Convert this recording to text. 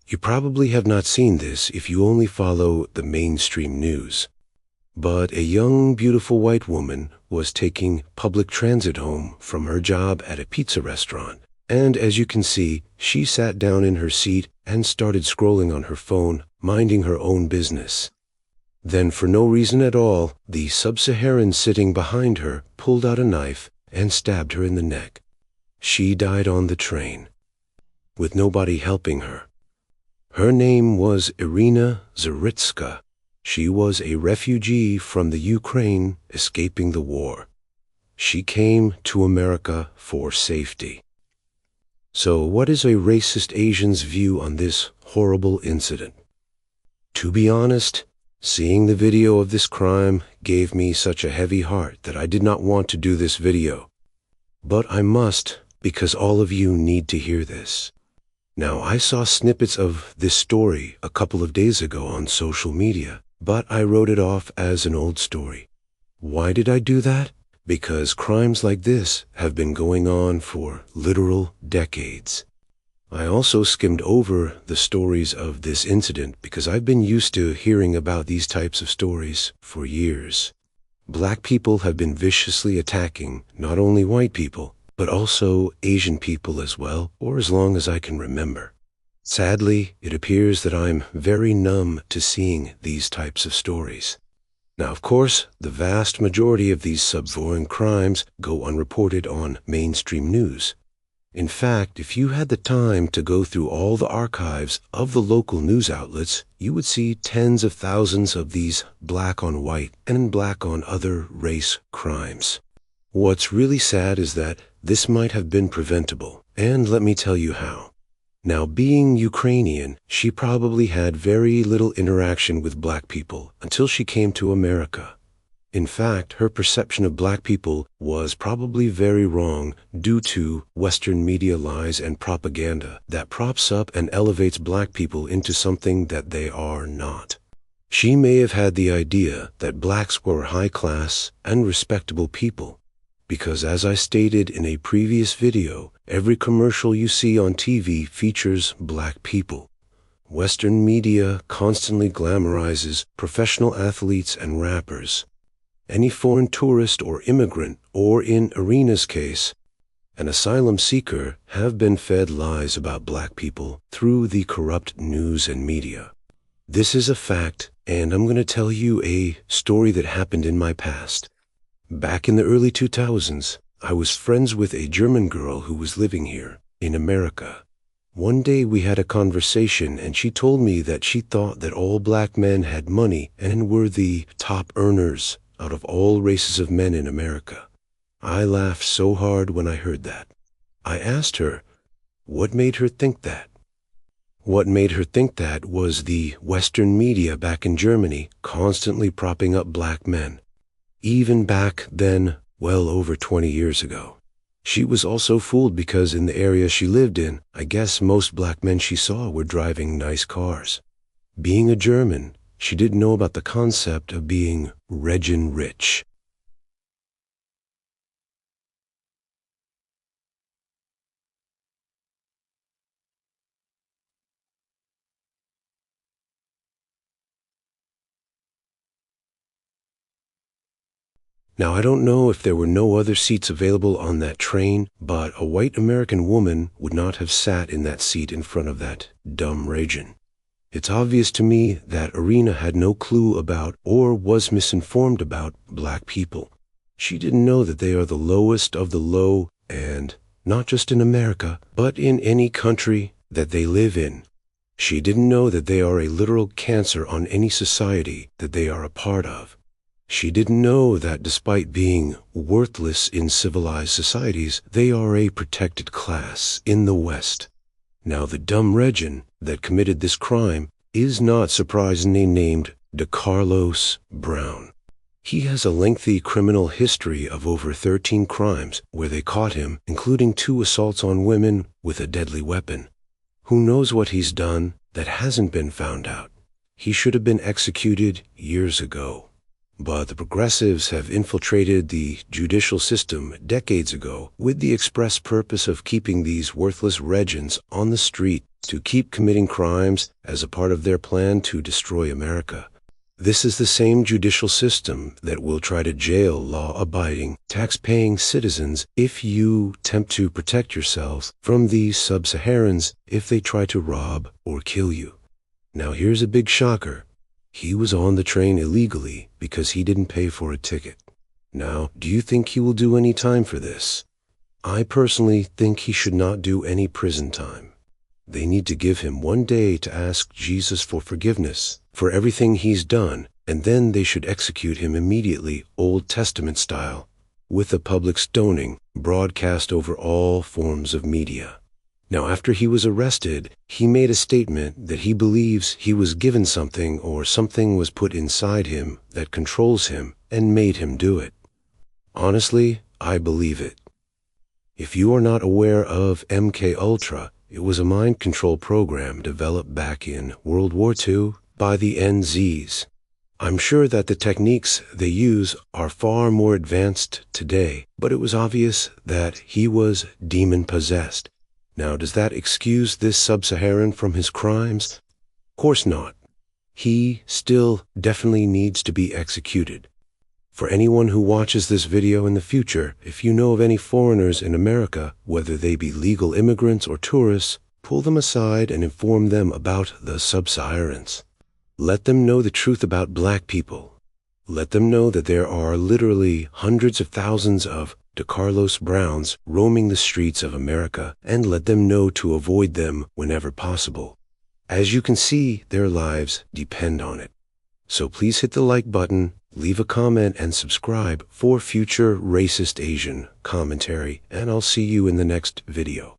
You probably have not seen this if you only follow the mainstream news. But a young, beautiful white woman was taking public transit home from her job at a pizza restaurant. And as you can see, she sat down in her seat and started scrolling on her phone, minding her own business. Then, for no reason at all, the sub-Saharan sitting behind her pulled out a knife and stabbed her in the neck. She died on the train, with nobody helping her. Her name was Iryna Zarutska. She was a refugee from the Ukraine escaping the war. She came to America for safety. So what is a racist Asian's view on this horrible incident? To be honest, seeing the video of this crime gave me such a heavy heart that I did not want to do this video. But I must, because all of you need to hear this. Now, I saw snippets of this story a couple of days ago on social media, but I wrote it off as an old story. Why did I do that? Because crimes like this have been going on for literal decades. I also skimmed over the stories of this incident because I've been used to hearing about these types of stories for years. Black people have been viciously attacking not only white people, but also Asian people as well, or as long as I can remember. Sadly, it appears that I'm very numb to seeing these types of stories. Now, of course, the vast majority of these subforeign crimes go unreported on mainstream news. In fact, if you had the time to go through all the archives of the local news outlets, you would see tens of thousands of these black on white and black on other race crimes. What's really sad is that this might have been preventable, and let me tell you how. Now, being Ukrainian, she probably had very little interaction with black people until she came to America. In fact, her perception of black people was probably very wrong due to Western media lies and propaganda that props up and elevates black people into something that they are not. She may have had the idea that blacks were high class and respectable people, because as I stated in a previous video, every commercial you see on TV features black people. Western media constantly glamorizes professional athletes and rappers. Any foreign tourist or immigrant, or in Iryna's case, an asylum seeker, have been fed lies about black people through the corrupt news and media. This is a fact, and I'm going to tell you a story that happened in my past. Back in the early 2000s, I was friends with a German girl who was living here in America. One day we had a conversation and she told me that she thought that all black men had money and were the top earners out of all races of men in America. I laughed so hard when I heard that. I asked her, what made her think that? What made her think that was the Western media back in Germany constantly propping up black men. Even back then, well over 20 years ago. She was also fooled because in the area she lived in, I guess most black men she saw were driving nice cars. Being a German, she didn't know about the concept of being Regen rich. Now, I don't know if there were no other seats available on that train, but a white American woman would not have sat in that seat in front of that dumb Regen. It's obvious to me that Iryna had no clue about or was misinformed about black people. She didn't know that they are the lowest of the low, and not just in America, but in any country that they live in. She didn't know that they are a literal cancer on any society that they are a part of. She didn't know that despite being worthless in civilized societies, they are a protected class in the West. Now, the dumb Regen that committed this crime is not surprisingly named DeCarlos Brown. He has a lengthy criminal history of over 13 crimes where they caught him, including 2 assaults on women with a deadly weapon. Who knows what he's done that hasn't been found out? He should have been executed years ago. But the progressives have infiltrated the judicial system decades ago with the express purpose of keeping these worthless Regens on the street to keep committing crimes as a part of their plan to destroy America. This is the same judicial system that will try to jail law-abiding, tax-paying citizens if you attempt to protect yourselves from these sub-Saharans if they try to rob or kill you. Now here's a big shocker. He was on the train illegally because he didn't pay for a ticket. Now, do you think he will do any time for this? I personally think he should not do any prison time. They need to give him 1 day to ask Jesus for forgiveness for everything he's done, and then they should execute him immediately, Old Testament style, with a public stoning broadcast over all forms of media. Now, after he was arrested, he made a statement that he believes he was given something or something was put inside him that controls him and made him do it. Honestly, I believe it. If you are not aware of MK Ultra, it was a mind control program developed back in World War II by the NZs. I'm sure that the techniques they use are far more advanced today, but it was obvious that he was demon-possessed. Now, does that excuse this sub-Saharan from his crimes? Of course not. He still definitely needs to be executed. For anyone who watches this video in the future, if you know of any foreigners in America, whether they be legal immigrants or tourists, pull them aside and inform them about the sub-Saharans. Let them know the truth about black people. Let them know that there are literally hundreds of thousands of DeCarlos Browns roaming the streets of America, and let them know to avoid them whenever possible. As you can see, their lives depend on it. So please hit the like button, leave a comment, and subscribe for future racist Asian commentary, and I'll see you in the next video.